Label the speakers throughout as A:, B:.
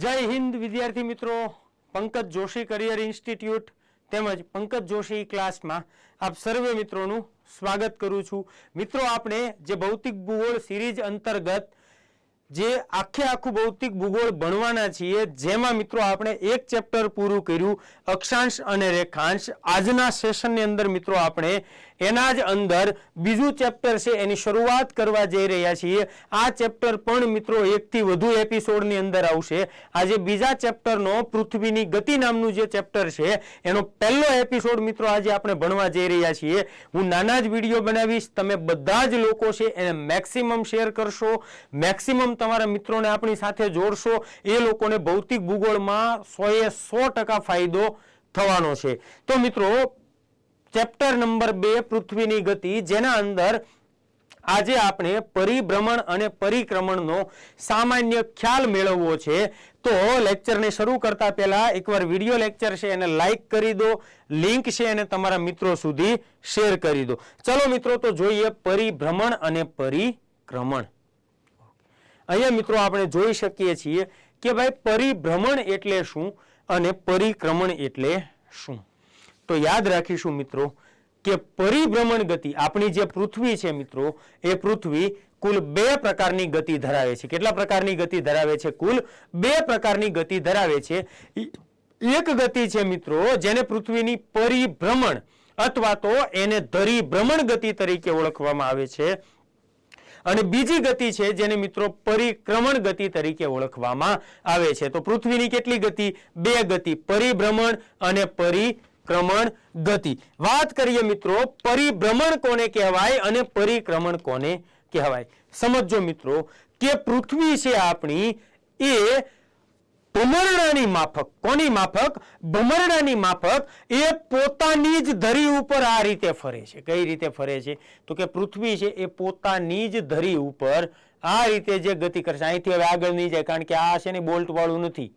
A: જય હિન્દ વિદ્યાર્થી મિત્રો, પંકજ જોશી કરિયર ઇન્સ્ટિટ્યૂટ તેમજ પંકજ જોશી ક્લાસમાં આપ સર્વે મિત્રોનું સ્વાગત કરું છું. મિત્રો, આપણે જે ભૌતિક ભૂગોળ સિરીઝ અંતર્ગત જે આખું ભૌતિક ભૂગોળ ભણવાના છીએ, જેમાં મિત્રો આપણે એક ચેપ્ટર પૂરું કર્યું અક્ષાંશ અને રેખાંશ. આજના સેશનની અંદર મિત્રો આપણે એના જ અંદર બીજું ચેપ્ટર છે એની શરૂઆત કરવા જઈ રહ્યા છીએ. આ ચેપ્ટર પણ મિત્રો એકથી વધુ એપિસોડની અંદર આવશે. આજે બીજા ચેપ્ટરનો પૃથ્વીની ગતિ નામનું જે ચેપ્ટર છે એનો પહેલો એપિસોડ મિત્રો આજે આપણે ભણવા જઈ રહ્યા છીએ. હું નાના જ વિડીયો બનાવીશ, તમે બધા જ લોકો છે એને મેક્સિમમ શેર કરશો, મેક્સિમમ તમારા મિત્રોને આપણી સાથે જોડશો. એ લોકોને ભૌતિક ભૂગોળમાં 100% ફાયદો થવાનો છે. તો મિત્રો, ચેપ્ટર નંબર 2 પૃથ્વીની ગતિ, જેના અંદર આજે આપણે પરિભ્રમણ અને પરિક્રમણનો સામાન્ય ખ્યાલ મેળવવો છે. તો લેક્ચરને શરૂ કરતા પહેલા એકવાર વિડીયો લેક્ચર છે એને લાઈક કરી દો, લિંક છે એને તમારા મિત્રો સુધી શેર કરી દો. ચલો મિત્રો, તો જોઈએ પરિભ્રમણ અને પરિક્રમણ. અહીંયા મિત્રો આપણે જોઈ શકીએ છીએ કે ભાઈ પરિભ્રમણ એટલે શું અને પરિક્રમણ એટલે શું. તો યાદ રાખીશું મિત્રો કે પરિભ્રમણ ગતિ, આપણી જે પૃથ્વી છે મિત્રો, એ પૃથ્વી કુલ 2 પ્રકારની ગતિ ધરાવે છે. કેટલા પ્રકારની ગતિ ધરાવે છે? કુલ 2 પ્રકારની ગતિ ધરાવે છે. એક ગતિ છે મિત્રો જેને પૃથ્વીની પરિભ્રમણ અથવા તો એને ધરીભ્રમણ ગતિ તરીકે ઓળખવામાં આવે છે, અને બીજી ગતિ છે જેને મિત્રો પરિક્રમણ ગતિ તરીકે ઓળખવામાં આવે છે. તો પૃથ્વીની કેટલી ગતિ? 2 ગતિ, પરિભ્રમણ અને પરિક્રમણ ગતિ. વાત કરીએ મિત્રો, પરિભ્રમણ કોને કહેવાય અને પરિક્રમણ કોને કહેવાય. સમજો મિત્રો કે પૃથ્વી છે આપણી, એ ભમરડાની માફક, કોની માફક? ભમરડાની માફક એ પોતાની જ ધરી ઉપર આ રીતે ફરે છે. કઈ રીતે ફરે છે? તો કે પૃથ્વી છે એ પોતાની જ ધરી ઉપર આ રીતે જે ગતિ કરશે. અહીંથી હવે આગળ નહીં જાય, કારણ કે આ છે ને બોલ્ટ વાળું નથી.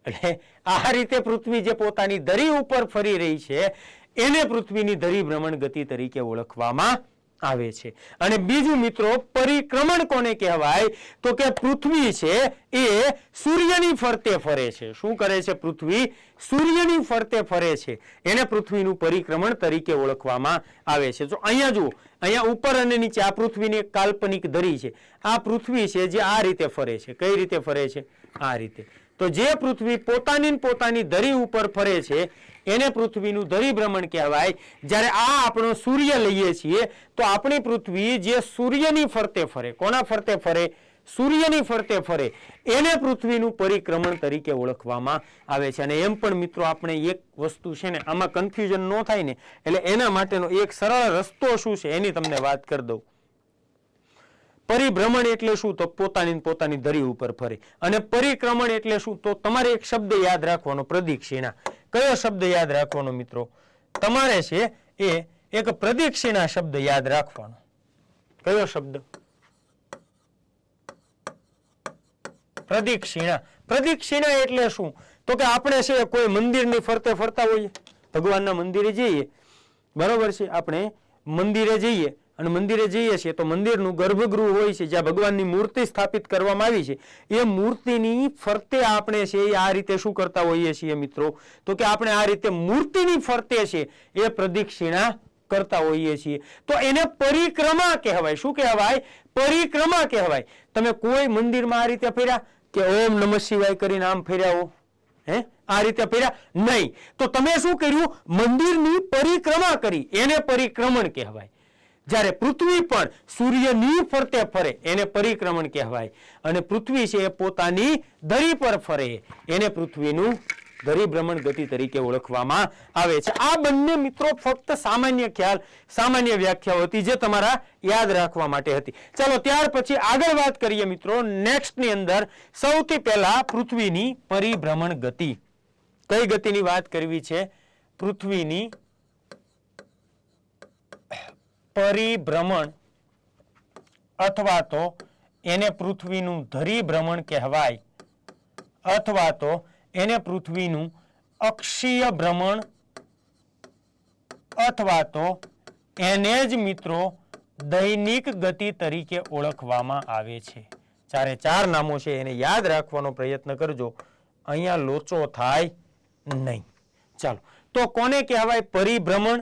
A: એટલે આ રીતે પૃથ્વી જે પોતાની ધરી ઉપર ફરી રહી છે એને પૃથ્વીની ધરીભ્રમણ ગતિ તરીકે ઓળખવામાં આવે છે. અને બીજું મિત્રો, પરિક્રમણ કોને કહેવાય? તો કે પૃથ્વી છે એ સૂર્યની ફરતે ફરે છે. શું કરે છે? પૃથ્વી સૂર્યની ફરતે ફરે છે, એને પૃથ્વીનું પરિક્રમણ તરીકે ઓળખવામાં આવે છે. તો અહીંયા જુઓ, અહીંયા ઉપર અને નીચે આ પૃથ્વીની એક કાલ્પનિક ધરી છે. આ પૃથ્વી છે જે આ રીતે ફરે છે. કઈ રીતે ફરે છે? આ રીતે. તો જે પૃથ્વી પોતાની ધરી ઉપર ફરે છે એને પૃથ્વીનું ધરીભ્રમણ કહેવાય. જ્યારે આ આપણો સૂર્ય લઈએ છીએ તો આપણી પૃથ્વી જે સૂર્યની ફરતે ફરે, કોના ફરતે ફરે? સૂર્યની ફરતે ફરે, એને પૃથ્વીનું પરિક્રમણ તરીકે ઓળખવામાં આવે છે. અને એમ પણ મિત્રો આપણે એક વસ્તુ છે ને, આમાં કન્ફ્યુઝન ન થાય ને, એટલે એના માટેનો એક સરળ રસ્તો શું છે એની તમને વાત કરી દઉં. પરિભ્રમણ એટલે શું? તો પોતાની ધરી ઉપર ફરે. અને પરિક્રમણ એટલે શું? તો તમારે એક શબ્દ યાદ રાખવાનો, પ્રદક્ષિણા. કયો શબ્દ યાદ રાખવાનો મિત્રો? તમારે છે એ એક પ્રદક્ષિણા શબ્દ યાદ રાખવાનો. કયો શબ્દ? પ્રદક્ષિણા. પ્રદક્ષિણા એટલે શું? તો કે આપણે છે કોઈ મંદિરની ફરતે ફરતા હોઈએ, ભગવાનના મંદિરે જઈએ, બરોબર છે, આપણે મંદિરે જઈએ અને મંદિરે જઈએ છીએ તો મંદિરનું ગર્ભગૃહ હોય છે જ્યાં ભગવાનની મૂર્તિ સ્થાપિત કરવામાં આવી છે. એ મૂર્તિની ફરતે આપણે છે એ આ રીતે શું કરતા હોઈએ છીએ મિત્રો? તો કે આપણે આ રીતે મૂર્તિની ફરતે છે એ પ્રદક્ષિણા કરતા હોઈએ છીએ. તો એને પરિક્રમા કહેવાય. શું કહેવાય? પરિક્રમા કહેવાય. તમે કોઈ મંદિરમાં આ રીતે ફર્યા કે ઓમ નમઃ શિવાય કરીને આમ ફર્યા હો? આ રીતે ફર્યા નહીં. તો તમે શું કર્યું? મંદિરની પરિક્રમા કરી, એને પરિક્રમણ કહેવાય. જ્યારે પૃથ્વી પણ સૂર્યની ફરતે ફરે એને પરિક્રમણ કહેવાય. અને પૃથ્વી છે એ પોતાની ધરી પર ફરે એને પૃથ્વીનું ધરીભ્રમણ ગતિ તરીકે ઓળખવામાં આવે છે. આ બંને મિત્રો ફક્ત સામાન્ય ખ્યાલ, સામાન્ય વ્યાખ્યાઓ હતી જે તમારા યાદ રાખવા માટે હતી. ચાલો ત્યાર પછી આગળ વાત કરીએ મિત્રો. નેક્સ્ટની અંદર સૌથી પહેલા પૃથ્વીની પરિભ્રમણ ગતિ. કઈ ગતિની વાત કરવી છે? પૃથ્વીની પરિભ્રમણ અથવા તો એને પૃથ્વીનું ધરીભ્રમણ કહેવાય, અથવા તો એને પૃથ્વીનું અક્ષીય ભ્રમણ, અથવા તો એને જ મિત્રો દૈનિક ગતિ તરીકે ઓળખવામાં આવે છે. ચારે ચાર નામો છે એને યાદ રાખવાનો પ્રયત્ન કરજો, અહીંયા લોચો થાય નહીં. ચાલો, તો કોને કહેવાય પરિભ્રમણ,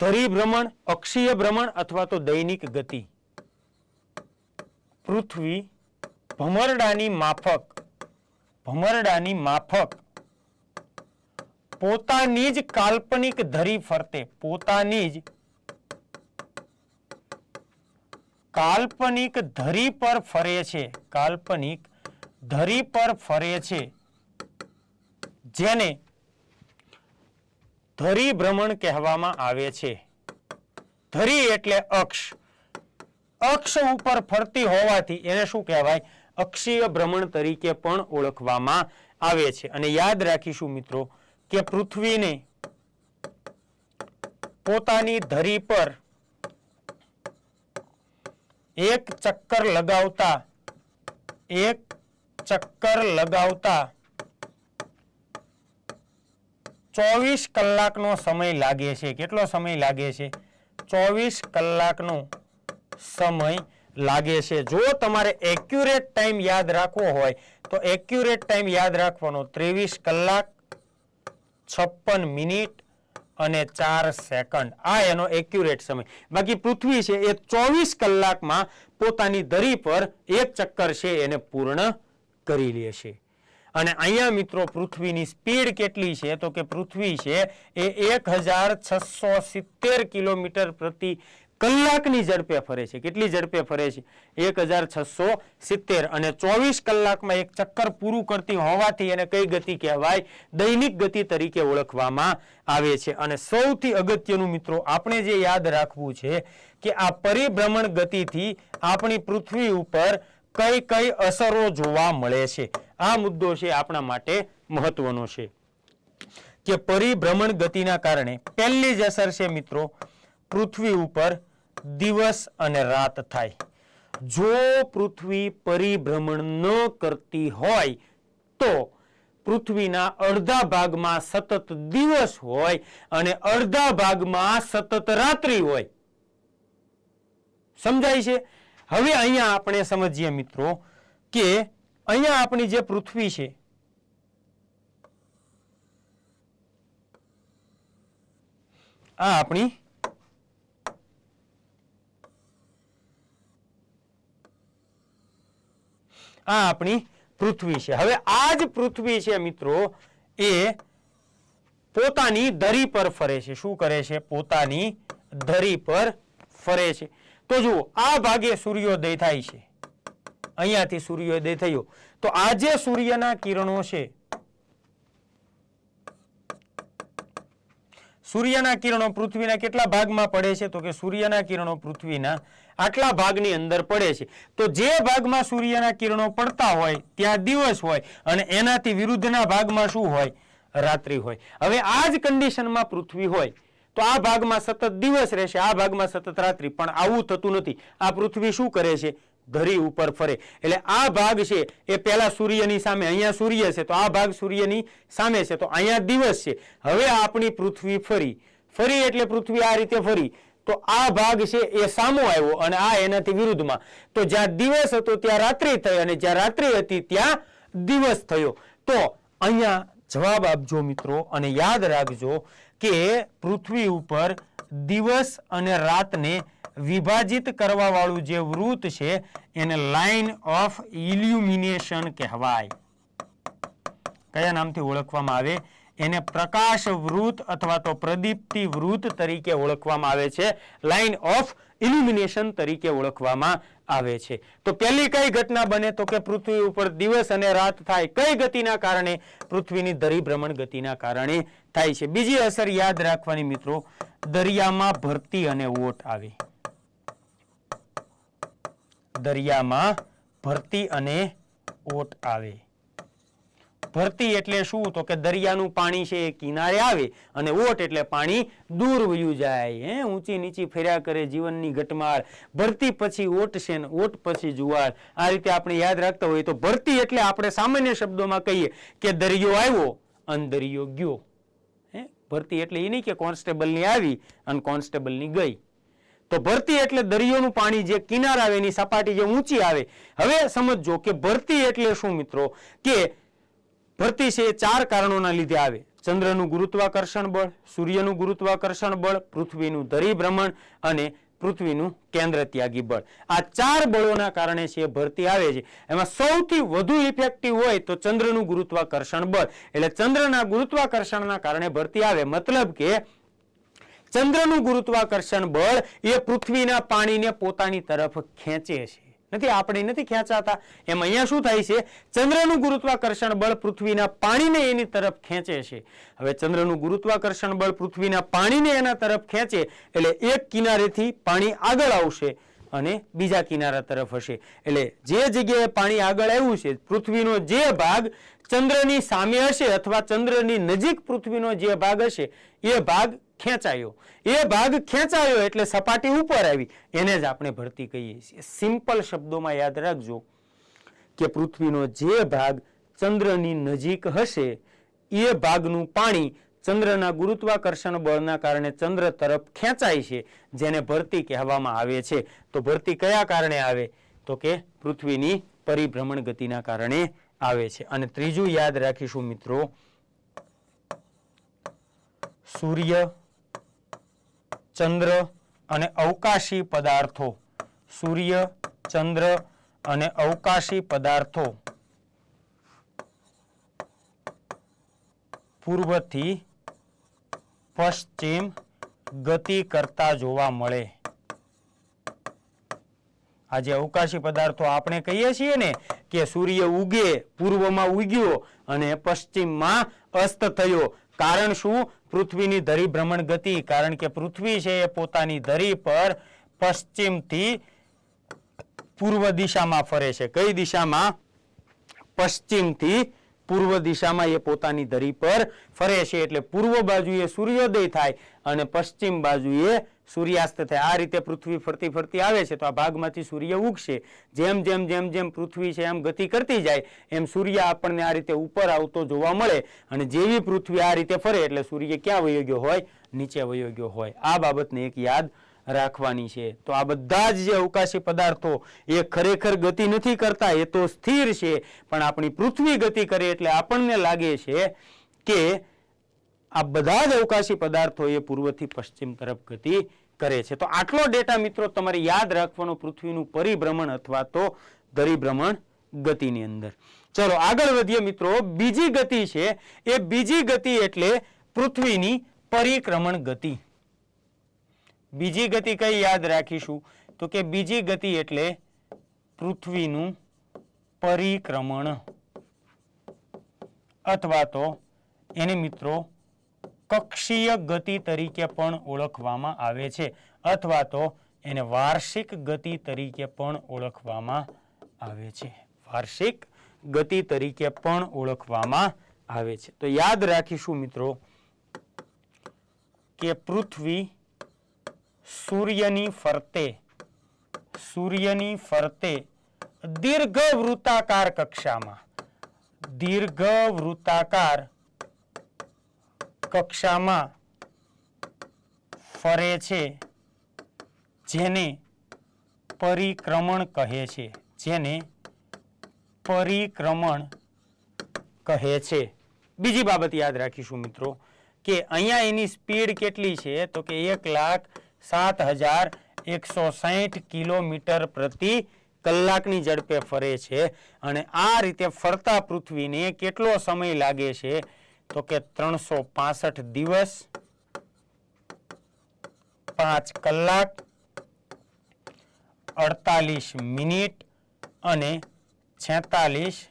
A: ધરીભ્રમણ, અક્ષીય ભ્રમણ અથવા તો દૈનિક ગતિ? પૃથ્વી ભમરડાની માફક પોતાની જ કાલ્પનિક ધરી ફરતે, પોતાની જ કાલ્પનિક ધરી પર ફરે છે, કાલ્પનિક ધરી પર ફરે છે, જેને ધરી ભ્રમણ કહેવામાં આવે છે. ધરી એટલે અક્ષ, અક્ષ ઉપર ફરતી હોવાથી એને શું કહેવાય? અક્ષીય ભ્રમણ તરીકે પણ ઓળખવામાં આવે છે. અને યાદ રાખીશું મિત્રો કે પૃથ્વીને પોતાની ધરી પર એક ચક્કર લગાવતા 24 કલાકનો સમય લાગે છે. કેટલો સમય લાગે છે? 24 કલાકનો સમય લાગે છે. જો તમારે એક્યુરેટ ટાઈમ યાદ રાખવો હોય તો એક્યુરેટ ટાઈમ યાદ રાખવાનો 23 કલાક 56 મિનિટ અને 4 સેકન્ડ. આ એનો એક્યુરેટ સમય. બાકી પૃથ્વી છે એ 24 કલાકમાં પોતાની ધરી પર એક ચક્કર છે એને પૂર્ણ કરી લે છે. અને અહીંયા મિત્રો પૃથ્વીની સ્પીડ કેટલી છે? તો કે પૃથ્વી છે એ 1670 કિલોમીટર પ્રતિ કલાકની ઝડપે ફરે છે. કેટલી ઝડપે ફરે છે? 1670. અને 24 કલાકમાં એક ચક્કર પૂરું કરતી હોવાથી એને કઈ ગતિ કહેવાય? દૈનિક ગતિ તરીકે ઓળખવામાં આવે છે. અને સૌથી અગત્યનું મિત્રો આપણે જે યાદ રાખવું છે કે આ પરિભ્રમણ ગતિથી આપણી પૃથ્વી ઉપર કઈ કઈ અસરો જોવા મળે છે. આ મુદ્દો છે આપણા માટે મહત્વનો છે કે પરિભ્રમણ ગતિના કારણે પહેલી જ અસર છે મિત્રો, પૃથ્વી ઉપર દિવસ અને રાત થાય. જો પૃથ્વી પરિભ્રમણ ન કરતી હોય તો પૃથ્વીના અડધા ભાગમાં સતત દિવસ હોય અને અડધા ભાગમાં સતત રાત્રિ હોય. સમજાય છે? હવે અહીંયા આપણે સમજીએ મિત્રો કે અહીંયા આપણી જે પૃથ્વી છે આ આપણી પૃથ્વી છે. હવે આ જ પૃથ્વી છે મિત્રો એ પોતાની ધરી પર ફરે છે. શું કરે છે? પોતાની ધરી પર ફરે છે. તો જુઓ, આ ભાગે સૂર્યોદય થાય છે, અહીંયાથી સૂર્યોદય થયો. તો આ જે સૂર્યના કિરણો છે, સૂર્યના કિરણો પૃથ્વીના કેટલા ભાગમાં પડે છે? તો કે સૂર્યના કિરણો પૃથ્વીના આટલા ભાગની અંદર પડે છે. તો જે ભાગમાં સૂર્યના કિરણો પડતા હોય ત્યાં દિવસ હોય અને એનાથી વિરુદ્ધના ભાગમાં શું હોય? રાત્રિ હોય. હવે આ જ કન્ડિશનમાં પૃથ્વી હોય તો આ ભાગમાં સતત દિવસ રહેશે, આ ભાગમાં સતત રાત્રિ. પણ આવું થતું નથી. આ પૃથ્વી શું કરે છે? ધરી ઉપર ફરે. એટલે આ ભાગ છે એ પહેલા સૂર્યની સામે, અહીંયા સૂર્ય છે તો આ ભાગ સૂર્યની સામે છે તો અહીંયા દિવસ છે. હવે આપણી પૃથ્વી ફરી એટલે પૃથ્વી આ રીતે ફરી તો આ ભાગ છે એ સામો આવ્યો અને આ એનાથી વિરુદ્ધમાં. તો જ્યાં દિવસ હતો ત્યાં રાત્રિ થઈ અને જ્યાં રાત્રિ હતી ત્યાં દિવસ થયો. તો અહીંયા જવાબ આપજો મિત્રો અને યાદ રાખજો કે પૃથ્વી ઉપર દિવસ અને રાતને વિભાજિત કરવા વાળું જે વૃત્ત છે એને લાઇન ઓફ ઇલ્યુમિનેશન કહેવાય. કયા નામથી ઓળખવામાં આવે? એને પ્રકાશ વૃત્ત અથવા તો પ્રદીપ્તિ વૃત્ત તરીકે ઓળખવામાં આવે છે. લાઇન ઓફ ઇલ્યુમિનેશન તરીકે ઓળખવામાં આવે છે. તો પહેલી કઈ ઘટના બને? તો કે પૃથ્વી ઉપર દિવસ અને રાત થાય. કઈ ગતિના કારણે? પૃથ્વીની ધરીભ્રમણ ગતિના કારણે થાય છે. બીજી અસર યાદ રાખવાની મિત્રો, દરિયામાં ભરતી અને ઓટ આવે. દરિયામાં ભરતી અને ઓટ આવે. ભરતી એટલે શું? તો કે દરિયાનું પાણી છે એ કિનારે આવે અને ઓટ એટલે પાણી દૂર વયું જાય, ઊંચી નીચી ફર્યા કરે જીવનની ઘટમાળ. ભરતી પછી ઓટ છે ને ઓટ પછી જુવાર. આ રીતે આપણે યાદ રાખતા હોઈએ તો ભરતી એટલે આપણે સામાન્ય શબ્દોમાં કહીએ કે દરિયો આવ્યો અને દરિયો ગયો. ભરતી એટલે એ નહીં કે કોન્સ્ટેબલની આવી અને કોન્સ્ટેબલની ગઈ. તો ભરતી એટલે દરિયોનું પાણી જે કિનાર આવે એની સપાટી જે ઊંચી આવે. હવે સમજો કે ભરતી એટલે શું મિત્રો, કે ભરતી છે એ 4 કારણોના લીધે આવે. ચંદ્રનું ગુરુત્વાકર્ષણ બળ, સૂર્યનું ગુરુત્વાકર્ષણ બળ, પૃથ્વીનું ધરીભ્રમણ અને પૃથ્વીનું કેન્દ્રત્યાગી બળ. આ 4 બળોના કારણે છે ભરતી આવે છે. એમાં સૌથી વધુ ઇફેક્ટિવ હોય તો ચંદ્રનું ગુરુત્વાકર્ષણ બળ. એટલે ચંદ્રના ગુરુત્વાકર્ષણના કારણે ભરતી આવે. મતલબ કે ચંદ્રનું ગુરુત્વાકર્ષણ બળ એ પૃથ્વીના પાણીને પોતાની તરફ ખેંચે છે. આપણે નથી ખેંચાતા. એમ અહીંયા શું થાય છે, ચંદ્રનું ગુરુત્વાકર્ષણ બળ પૃથ્વીના પાણીને એની તરફ ખેંચે છે. હવે ચંદ્રનું ગુરુત્વાકર્ષણ બળ પૃથ્વીના પાણીને એના તરફ ખેંચે એટલે એક કિનારેથી પાણી આગળ આવશે અને બીજા કિનારા તરફ હશે. એટલે જે જગ્યાએ પાણી આગળ આવ્યું છે, પૃથ્વીનો જે ભાગ ચંદ્રની સામે હશે અથવા ચંદ્રની નજીક પૃથ્વીનો જે ભાગ હશે એ ભાગ ખેંચાયો. એ ભાગ ખેંચાયો એટલે સપાટી ઉપર આવી. એને જ આપણે ભરતી કહીએ છીએ. સિમ્પલ શબ્દોમાં યાદ રાખજો કે પૃથ્વીનો જે ભાગ ચંદ્રની નજીક હશે એ ભાગનું પાણી ચંદ્રના ગુરુત્વાકર્ષણ બળના કારણે ચંદ્ર તરફ ખેંચાય છે, જેને ભરતી કહેવામાં આવે છે. તો ભરતી કયા કારણે આવે, તો કે પૃથ્વીની પરિભ્રમણ ગતિના કારણે આવે છે. અને ત્રીજું યાદ રાખીશું મિત્રો, સૂર્ય, ચંદ્ર અને અવકાશી પદાર્થો. સૂર્ય, ચંદ્ર અને અવકાશી પદાર્થો પૂર્વથી પશ્ચિમ ગતિ કરતા જોવા મળે. આજે અવકાશી પદાર્થો આપણે કહીએ છીએ ને કે સૂર્ય ઉગે, પૂર્વમાં ઉગ્યો અને પશ્ચિમમાં અસ્ત થયો. કારણ શું, પૃથ્વીની ધરી ભ્રમણ ગતિ. કારણ કે પૃથ્વી છે એ પોતાની ધરી પર પશ્ચિમથી પૂર્વ દિશામાં ફરે છે. કઈ દિશામાં? પશ્ચિમથી પૂર્વ દિશામાં એ પોતાની ધરી પર ફરે છે. એટલે પૂર્વ બાજુએ સૂર્યોદય થાય અને પશ્ચિમ બાજુએ સૂર્યાસ્ત થાય. આ રીતે પૃથ્વી ફરતી ફરતી આવે છે તો આ ભાગમાંથી સૂર્ય ઉગશે. જેમ જેમ જેમ જેમ પૃથ્વી છે એમ ગતિ કરતી જાય એમ સૂર્ય આપણને આ રીતે ઉપર આવતો જોવા મળે. અને જેવી પૃથ્વી આ રીતે ફરે એટલે સૂર્ય ક્યાં વયો ગયો હોય? નીચે વયો ગયો હોય. આ બાબતને એક યાદ રાખવાની છે. તો આ બધા જ જે અવકાશી પદાર્થો એ ખરેખર ગતિ નથી કરતા, એ તો સ્થિર છે. પણ આપણી પૃથ્વી ગતિ કરે એટલે આપણને લાગે છે કે આ બધા જ અવકાશી પદાર્થો એ પૂર્વથી પશ્ચિમ તરફ ગતિ કરે છે. તો આટલો ડેટા મિત્રો તમારે યાદ રાખવાનો પૃથ્વીનું પરિભ્રમણ અથવા તો ધરીભ્રમણ ગતિની અંદર. ચલો આગળ વધીએ મિત્રો. બીજી ગતિ છે એ બીજી ગતિ એટલે પૃથ્વીની પરિક્રમણ ગતિ. બીજી ગતિ કઈ યાદ રાખીશું, તો કે બીજી ગતિ એટલે પૃથ્વીનું પરિક્રમણ અથવા તો એને મિત્રો કક્ષીય ગતિ તરીકે પણ ઓળખવામાં આવે છે અથવા તો એને વાર્ષિક ગતિ તરીકે પણ ઓળખવામાં આવે છે. વાર્ષિક ગતિ તરીકે પણ ઓળખવામાં આવે છે. તો યાદ રાખીશું મિત્રો કે પૃથ્વી સૂર્યની ફરતે દીર્ઘ વૃત્તાકાર કક્ષામાં ફરે છે, જેને પરિક્રમણ કહે છે. બીજી બાબત યાદ રાખીશું મિત્રો કે અહીંયા એની સ્પીડ કેટલી છે, તો કે 1,07,160 કિલોમીટર પ્રતિ કલાકની ઝડપે ફરે છે. અને આ રીતે ફરતા પૃથ્વીને કેટલો સમય લાગે છે, તો કે 365 દિવસ, 5 કલાક, 48 મિનિટ અને 46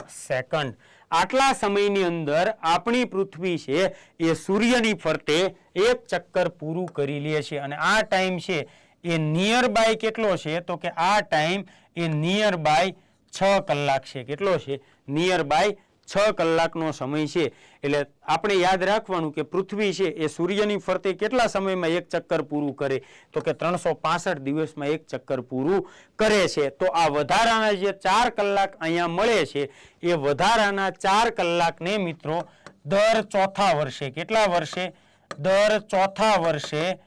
A: સેકન્ડ. આટલા સમયની અંદર આપણી પૃથ્વી છે એ સૂર્યની ફરતે એક ચક્કર પૂરું કરી લે છે. અને આ ટાઈમ છે એ નિયર બાય કેટલો છે, તો કે આ ટાઈમ એ નિયર બાય 6 કલાક છે. કેટલો છે? નિયર બાય 6 કલાકનો સમય છે. એટલે આપણે યાદ રાખવાનું કે પૃથ્વી છે એ સૂર્યની ફરતે કેટલા સમયમાં એક ચક્કર પૂરું કરે, તો કે 365 દિવસમાં એક ચક્કર પૂરું કરે છે. તો આ વધારાના જે 4 કલાક અહીંયા મળે છે એ વધારાના 4 કલાકને મિત્રો દર ચોથા વર્ષે, કેટલા વર્ષે? દર ચોથા વર્ષે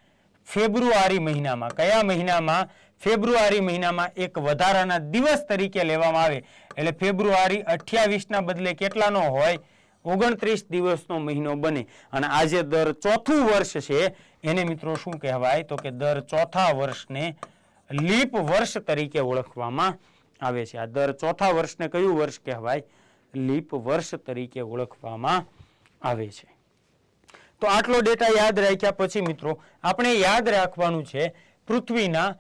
A: ફેબ્રુઆરી મહિનામાં, કયા મહિનામાં? ફેબ્રુઆરી મહિનામાં એક વધારાના દિવસ તરીકે લેવામાં આવે. એટલે ફેબ્રુઆરી 28 ના બદલે કેટલાનો હોય? 29 દિવસનો મહિનો બને. અને આજે દર ચોથું વર્ષ છે એને મિત્રો શું કહેવાય? તો કે દર ચોથા વર્ષને લીપ વર્ષ તરીકે ઓળખવામાં આવે છે. આ દર ચોથા વર્ષને કયું વર્ષ કહેવાય? લીપ વર્ષ તરીકે ઓળખવામાં આવે છે. તો આટલો ડેટા યાદ રાખ્યા પછી મિત્રો આપણે યાદ રાખવાનું છે પૃથ્વીના,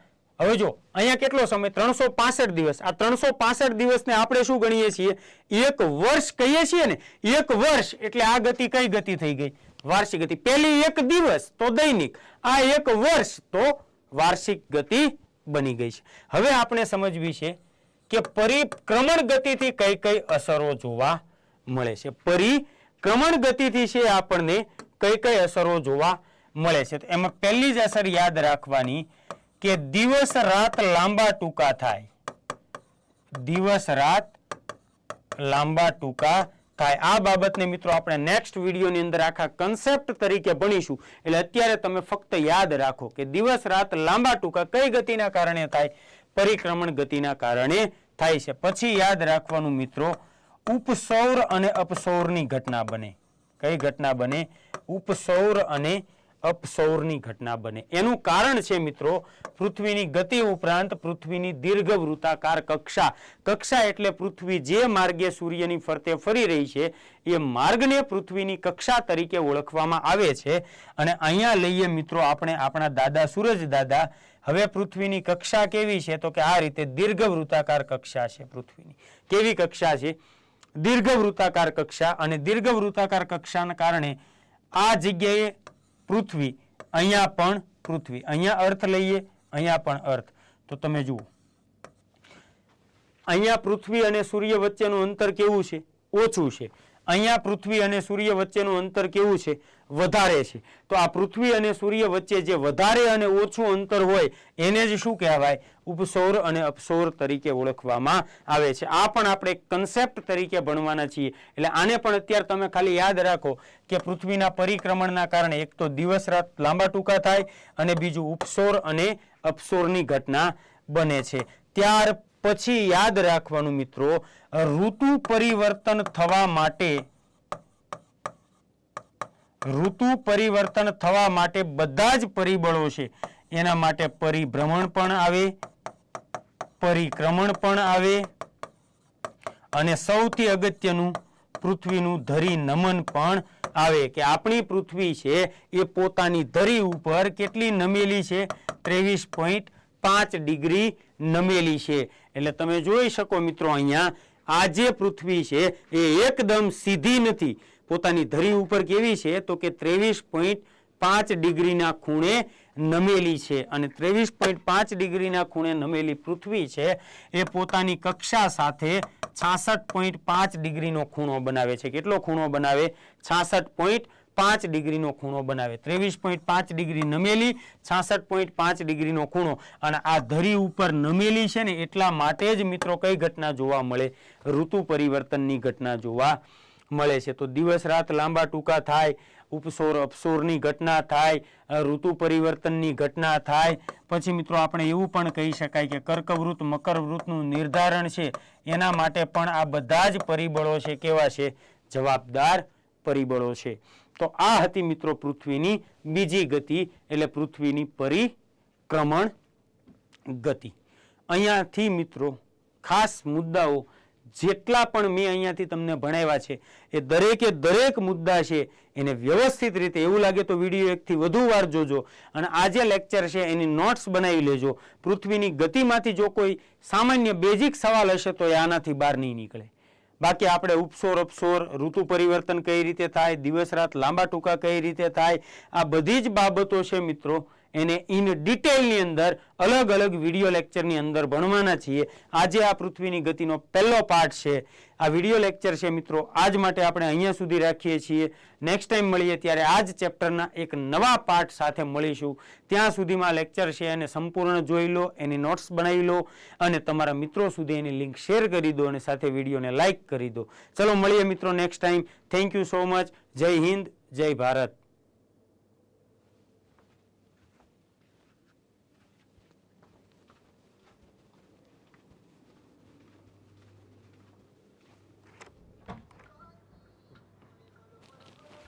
A: હવે જો અહીંયા કેટલો સમય? 365 દિવસ. આ 365 દિવસને આપણે શું ગણીએ છીએ? એક વર્ષ કહીએ છીએ ને. એક વર્ષ એટલે આ ગતિ કઈ ગતિ થઈ ગઈ? વાર્ષિક ગતિ. પહેલી એક દિવસ તો દૈનિક, આ એક વર્ષ તો વાર્ષિક ગતિ બની ગઈ છે. હવે આપણે સમજવી છે કે પરિક્રમણ ગતિથી કઈ કઈ અસરો જોવા મળે છે. પરિક્રમણ ગતિથી છે આપણને કઈ કઈ અસરો જોવા મળે છે. તો એમાં પહેલી જ અસર યાદ રાખવાની કે દિવસ રાત લાંબા ટૂંકા થાય. દિવસ રાત લાંબા ટૂંકા થાય. આ બાબતને મિત્રો આપણે નેક્સ્ટ વિડીયોની અંદર આખા કન્સેપ્ટ તરીકે ભણીશું. એટલે અત્યારે તમે ફક્ત યાદ રાખો કે દિવસ રાત લાંબા ટૂંકા કઈ ગતિના કારણે થાય? પરિક્રમણ ગતિના કારણે થાય છે. પછી યાદ રાખવાનું મિત્રો, ઉપસૌર અને અપસૌરની ઘટના બને. કઈ ઘટના બને? ઉપસૌર અને અપસૌરની ઘટના બને. એનું કારણ છે મિત્રો પૃથ્વીની ગતિ ઉપરાંત પૃથ્વીની દીર્ઘવૃત્તાકાર કક્ષા. કક્ષા એટલે પૃથ્વી જે માર્ગે સૂર્યની ફરતે ફરી રહી છે એ માર્ગને પૃથ્વીની કક્ષા તરીકે ઓળખવામાં આવે છે. અને અહીંયા લઈએ મિત્રો આપણે આપણા દાદા સૂરજ દાદા. હવે પૃથ્વીની કક્ષા કેવી છે? તો કે આ રીતે દીર્ઘવૃત્તાકાર કક્ષા છે પૃથ્વીની. કેવી કક્ષા છે? દીર્ઘવૃત્તાકાર કક્ષા. અને દીર્ઘવૃત્તાકાર કક્ષાના કારણે આ જગ્યાએ પૃથ્વી, અહીંયા પણ પૃથ્વી, અહીંયા અર્થ લઈએ, અહીંયા પણ અર્થ. તો તમે જુઓ અહીંયા પૃથ્વી અને સૂર્ય વચ્ચેનું અંતર કેવું છે? ઓછું છે. અહીંયા પૃથ્વી અને સૂર્ય વચ્ચેનું અંતર કેવું છે? વધારે છે. તો આ પૃથ્વી અને સૂર્ય વચ્ચે જે વધારે અને ઓછું અંતર હોય એને જ શું કહેવાય? ઉપસૌર અને અપસૌર તરીકે ઓળખવામાં આવે છે. આ પણ આપણે કન્સેપ્ટ તરીકે ભણવાના છીએ. એટલે આને પણ અત્યારે તમે ખાલી યાદ રાખો કે પૃથ્વીના પરિક્રમણના કારણે એક તો દિવસ રાત લાંબા ટૂંકા થાય અને બીજું ઉપસૌર અને અપસૌરની ઘટના બને છે. ત્યાર પછી યાદ રાખવાનું મિત્રો, ઋતુ પરિવર્તન થવા માટે બધા જ પરિબળો છે એના માટે પરિભ્રમણ પણ આવે, પરિક્રમણ પણ આવે અને સૌથી અગત્યનું પૃથ્વીનું ધરી નમન પણ આવે. કે આપણી પૃથ્વી છે એ પોતાની ધરી ઉપર કેટલી નમેલી છે? 23.5 ડિગ્રી નમેલી છે. એટલે તમે જોઈ શકો મિત્રો અહીંયા આ જે પૃથ્વી છે એ એકદમ સીધી નથી. પોતાની ધરી ઉપર કેવી છે? તો કે 23.5 ડિગ્રીના ખૂણે નમેલી છે. અને 23.5 ડિગ્રીના ખૂણે નમેલી પૃથ્વી છે એ પોતાની કક્ષા સાથે 66.5 ડિગ્રીનો ખૂણો બનાવે છે. કેટલો ખૂણો બનાવે? 66.5 ડિગ્રીનો ખૂણો બનાવે. 23.5 ડિગ્રી નમેલી, 66.5 ડિગ્રીનો ખૂણો. અને આ ધરી ઉપર નમેલી છે ને એટલા માટે જ મિત્રો કઈ ઘટના જોવા મળે? ઋતુ પરિવર્તનની ઘટના જોવા મળે છે. તો દિવસ રાત લાંબા ટૂંકા થાય, ઉપસૌર અપસૌરની ઘટના થાય, ઋતુ પરિવર્તનની ઘટના થાય. પછી મિત્રો આપણે એવું પણ કહી શકાય કે કર્કવૃત મકરવૃતનું નિર્ધારણ છે એના માટે પણ આ બધા જ પરિબળો છે કેવા છે? જવાબદાર પરિબળો છે. તો આ હતી મિત્રો પૃથ્વીની બીજી ગતિ, એટલે પૃથ્વીની પરિક્રમણ ગતિ. અહીંયાથી મિત્રો ખાસ મુદ્દાઓ જેટલા પણ મેં અહીંયાથી તમને ભણાવ્યા છે એ દરેકે દરેક મુદ્દા છે એને વ્યવસ્થિત રીતે, એવું લાગે તો વિડીયો એકથી વધુ વાર જોજો અને આ જે લેક્ચર છે એની નોટ્સ બનાવી લેજો. પૃથ્વીની ગતિમાંથી જો કોઈ સામાન્ય બેઝિક સવાલ હશે તો એ આનાથી બહાર નહીં નીકળે. બાકી આપણે ઉપસૌર અપસૌર, ઋતુ પરિવર્તન કઈ રીતે થાય, દિવસ રાત લાંબા ટૂંકા કઈ રીતે થાય, આ બધી જ બાબતો છે મિત્રો એને ઇન ડિટેલની અંદર અલગ અલગ વિડીયો લેક્ચરની અંદર ભણવાના છીએ. આજે આ પૃથ્વીની ગતિનો પહેલો પાર્ટ છે. આ વિડીયો લેક્ચર છે મિત્રો આજ માટે આપણે અહીંયા સુધી રાખીએ છીએ. નેક્સ્ટ ટાઈમ મળીએ ત્યારે આ જ ચેપ્ટરના એક નવા પાર્ટ સાથે મળીશું. ત્યાં સુધીમાં લેક્ચર છે એને સંપૂર્ણ જોઈ લો, એની નોટ્સ બનાવી લો અને તમારા મિત્રો સુધી એની લિંક શેર કરી દો અને સાથે વિડીયોને લાઇક કરી દો. ચલો મળીએ મિત્રો next time. Thank you so much. જય હિન્દ, જય ભારત.